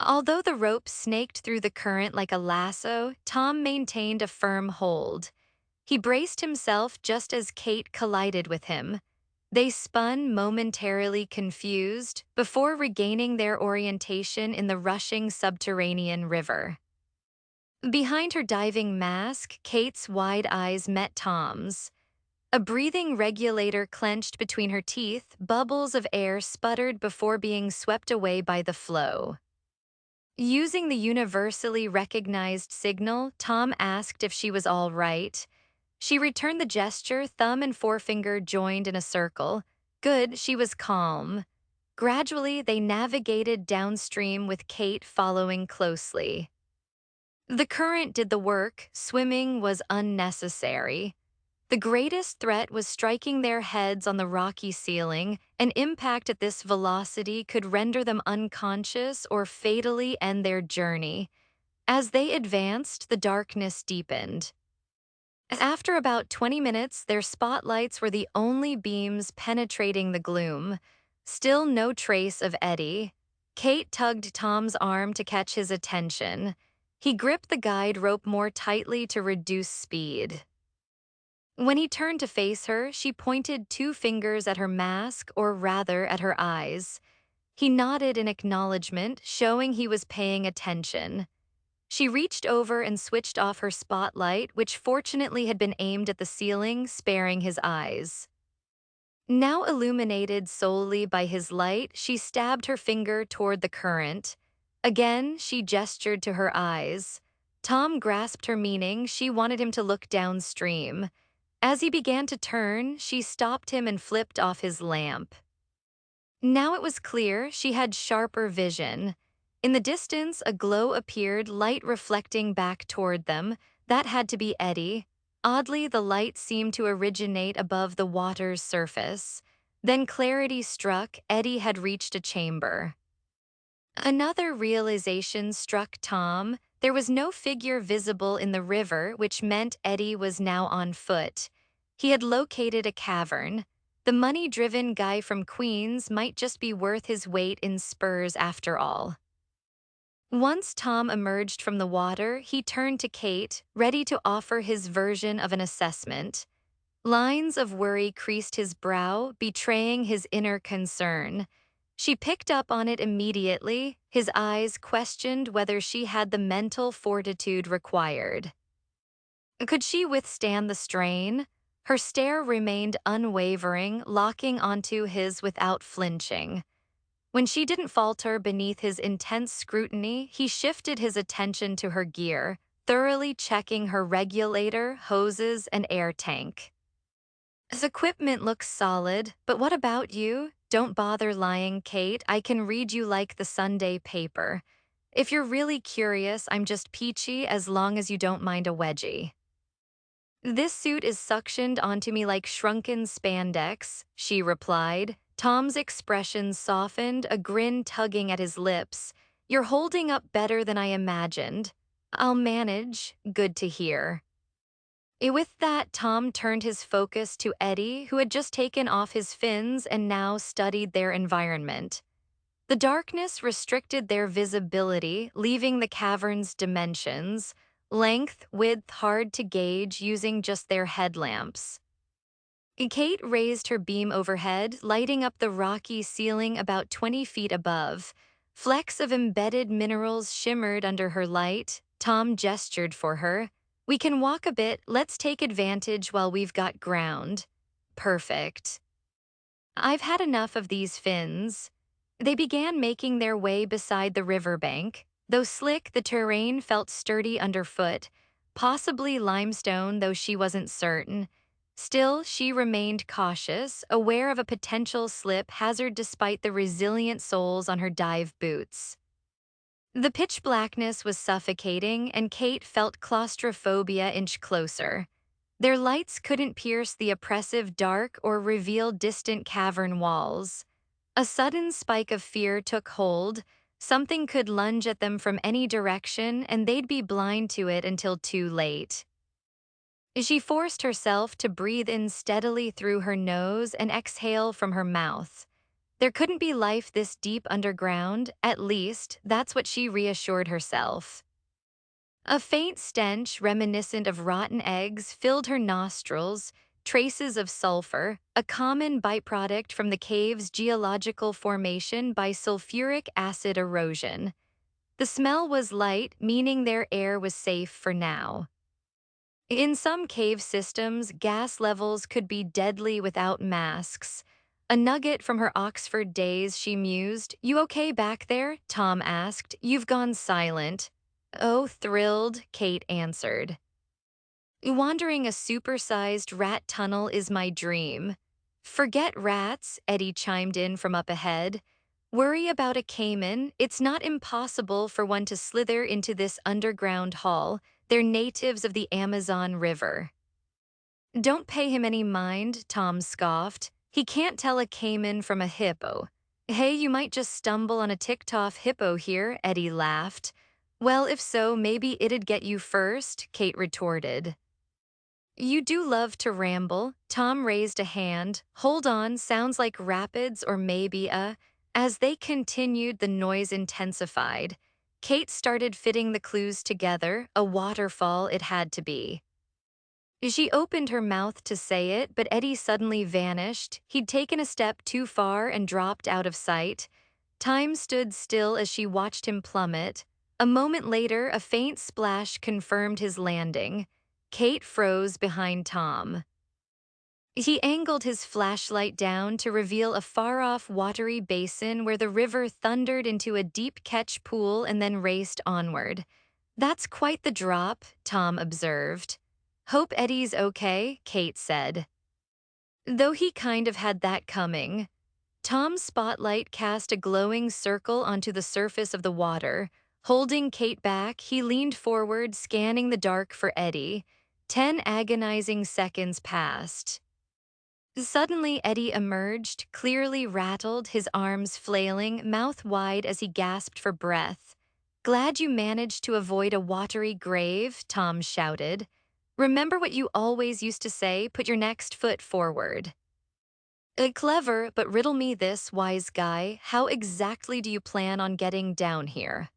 Although the rope snaked through the current like a lasso, Tom maintained a firm hold. He braced himself just as Kate collided with him. They spun momentarily confused before regaining their orientation in the rushing subterranean river. Behind her diving mask, Kate's wide eyes met Tom's. A breathing regulator clenched between her teeth, bubbles of air sputtered before being swept away by the flow. Using the universally recognized signal, Tom asked if she was all right. She returned the gesture, thumb and forefinger joined in a circle. Good, she was calm. Gradually, they navigated downstream with Kate following closely. The current did the work, swimming was unnecessary. The greatest threat was striking their heads on the rocky ceiling. An impact at this velocity could render them unconscious or fatally end their journey. As they advanced, the darkness deepened. After about 20 minutes, their spotlights were the only beams penetrating the gloom. Still no trace of Eddie. Kate tugged Tom's arm to catch his attention. He gripped the guide rope more tightly to reduce speed. When he turned to face her, she pointed two fingers at her mask, or rather at her eyes. He nodded in acknowledgement, showing he was paying attention. She reached over and switched off her spotlight, which fortunately had been aimed at the ceiling, sparing his eyes. Now illuminated solely by his light, she stabbed her finger toward the current. Again, she gestured to her eyes. Tom grasped her meaning. She wanted him to look downstream. As he began to turn, she stopped him and flipped off his lamp. Now it was clear she had sharper vision. In the distance, a glow appeared, light reflecting back toward them. That had to be Eddie. Oddly, the light seemed to originate above the water's surface. Then clarity struck. Eddie had reached a chamber. Another realization struck Tom. There was no figure visible in the river, which meant Eddie was now on foot. He had located a cavern. The money-driven guy from Queens might just be worth his weight in spurs after all. Once Tom emerged from the water, he turned to Kate, ready to offer his version of an assessment. Lines of worry creased his brow, betraying his inner concern. She picked up on it immediately. His eyes questioned whether she had the mental fortitude required. Could she withstand the strain? Her stare remained unwavering, locking onto his without flinching. When she didn't falter beneath his intense scrutiny, he shifted his attention to her gear, thoroughly checking her regulator, hoses, and air tank. His equipment looks solid, but what about you? Don't bother lying, Kate. I can read you like the Sunday paper. If you're really curious, I'm just peachy as long as you don't mind a wedgie. This suit is suctioned onto me like shrunken spandex, she replied. Tom's expression softened, a grin tugging at his lips. You're holding up better than I imagined. I'll manage. Good to hear. With that, Tom turned his focus to Eddie, who had just taken off his fins and now studied their environment. The darkness restricted their visibility, leaving the cavern's dimensions, length, width hard to gauge using just their headlamps. Kate raised her beam overhead, lighting up the rocky ceiling about 20 feet above. Flecks of embedded minerals shimmered under her light. Tom gestured for her. We can walk a bit, let's take advantage while we've got ground. Perfect. I've had enough of these fins. They began making their way beside the riverbank. Though slick, the terrain felt sturdy underfoot, possibly limestone, though she wasn't certain. Still, she remained cautious, aware of a potential slip hazard despite the resilient soles on her dive boots. The pitch blackness was suffocating, and Kate felt claustrophobia inch closer. Their lights couldn't pierce the oppressive dark or reveal distant cavern walls. A sudden spike of fear took hold. Something could lunge at them from any direction, and they'd be blind to it until too late. She forced herself to breathe in steadily through her nose and exhale from her mouth. There couldn't be life this deep underground, at least, that's what she reassured herself. A faint stench reminiscent of rotten eggs filled her nostrils, traces of sulfur, a common byproduct from the cave's geological formation by sulfuric acid erosion. The smell was light, meaning their air was safe for now. In some cave systems, gas levels could be deadly without masks. A nugget from her Oxford days, she mused. "You okay back there?" Tom asked. "You've gone silent." "Oh, thrilled," Kate answered. "Wandering a supersized rat tunnel is my dream." "Forget rats," Eddie chimed in from up ahead. "Worry about a caiman. It's not impossible for one to slither into this underground hall. They're natives of the Amazon River." "Don't pay him any mind," Tom scoffed. "He can't tell a caiman from a hippo." "Hey, you might just stumble on a ticked-off hippo here," Eddie laughed. "Well, if so, maybe it'd get you first," Kate retorted. "You do love to ramble." Tom raised a hand. "Hold on, sounds like rapids or maybe a..." As they continued, the noise intensified. Kate started fitting the clues together. A waterfall it had to be. She opened her mouth to say it, but Eddie suddenly vanished. He'd taken a step too far and dropped out of sight. Time stood still as she watched him plummet. A moment later, a faint splash confirmed his landing. Kate froze behind Tom. He angled his flashlight down to reveal a far-off watery basin where the river thundered into a deep catch pool and then raced onward. "That's quite the drop," Tom observed. "Hope Eddie's okay," Kate said. Though he kind of had that coming. Tom's spotlight cast a glowing circle onto the surface of the water. Holding Kate back, he leaned forward, scanning the dark for Eddie. 10 agonizing seconds passed. Suddenly, Eddie emerged, clearly rattled, his arms flailing, mouth wide as he gasped for breath. "Glad you managed to avoid a watery grave," Tom shouted. "Remember what you always used to say, put your next foot forward." Clever, but riddle me this, wise guy. How exactly do you plan on getting down here?"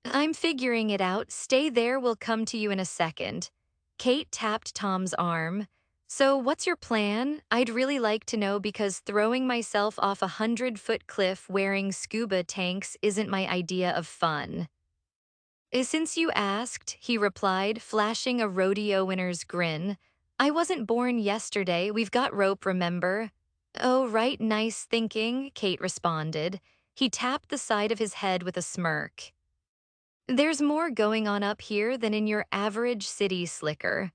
"I'm figuring it out. Stay there, we'll come to you in a second." Kate tapped Tom's arm. "So what's your plan? I'd really like to know because throwing myself off a 100-foot cliff wearing scuba tanks isn't my idea of fun." Since you asked," he replied, flashing a rodeo winner's grin. "I wasn't born yesterday, we've got rope, remember?" "Oh, right, nice thinking," Kate responded. He tapped the side of his head with a smirk. "There's more going on up here than in your average city slicker."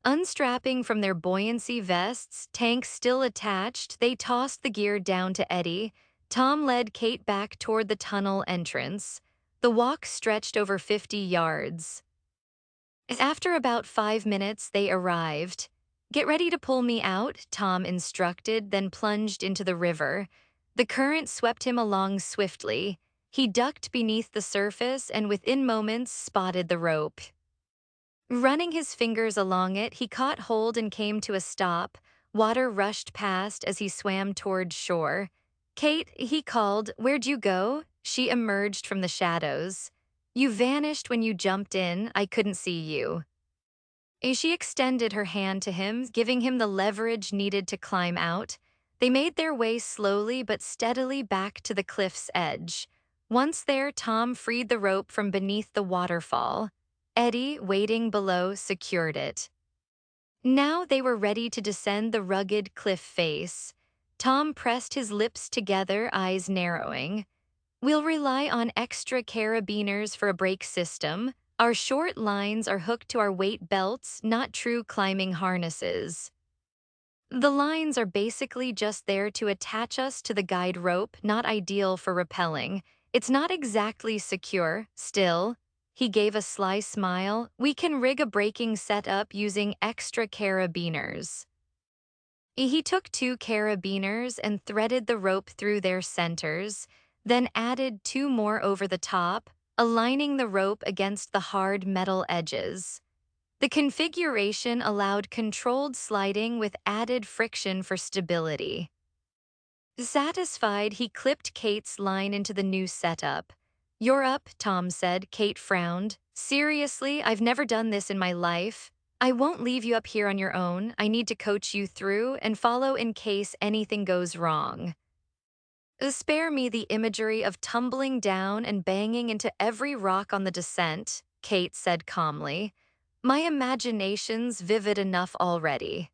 Unstrapping from their buoyancy vests, tanks still attached, they tossed the gear down to Eddie. Tom led Kate back toward the tunnel entrance. The walk stretched over 50 yards. After about 5 minutes, they arrived. "Get ready to pull me out," Tom instructed, then plunged into the river. The current swept him along swiftly. He ducked beneath the surface and within moments spotted the rope. Running his fingers along it, he caught hold and came to a stop. Water rushed past as he swam toward shore. "Kate," he called, "where'd you go?" She emerged from the shadows. "You vanished when you jumped in. I couldn't see you." She extended her hand to him, giving him the leverage needed to climb out. They made their way slowly but steadily back to the cliff's edge. Once there, Tom freed the rope from beneath the waterfall. Eddie, waiting below, secured it. Now they were ready to descend the rugged cliff face. Tom pressed his lips together, eyes narrowing. "We'll rely on extra carabiners for a brake system. Our short lines are hooked to our weight belts, not true climbing harnesses." "The lines are basically just there to attach us to the guide rope, not ideal for rappelling. It's not exactly secure, still." He gave a sly smile. "We can rig a braking setup using extra carabiners." He took 2 carabiners and threaded the rope through their centers, then added 2 more over the top, aligning the rope against the hard metal edges. The configuration allowed controlled sliding with added friction for stability. Satisfied, he clipped Kate's line into the new setup. "You're up," Tom said. Kate frowned. "Seriously, I've never done this in my life. I won't leave you up here on your own. I need to coach you through and follow in case anything goes wrong." "Spare me the imagery of tumbling down and banging into every rock on the descent," Kate said calmly. "My imagination's vivid enough already."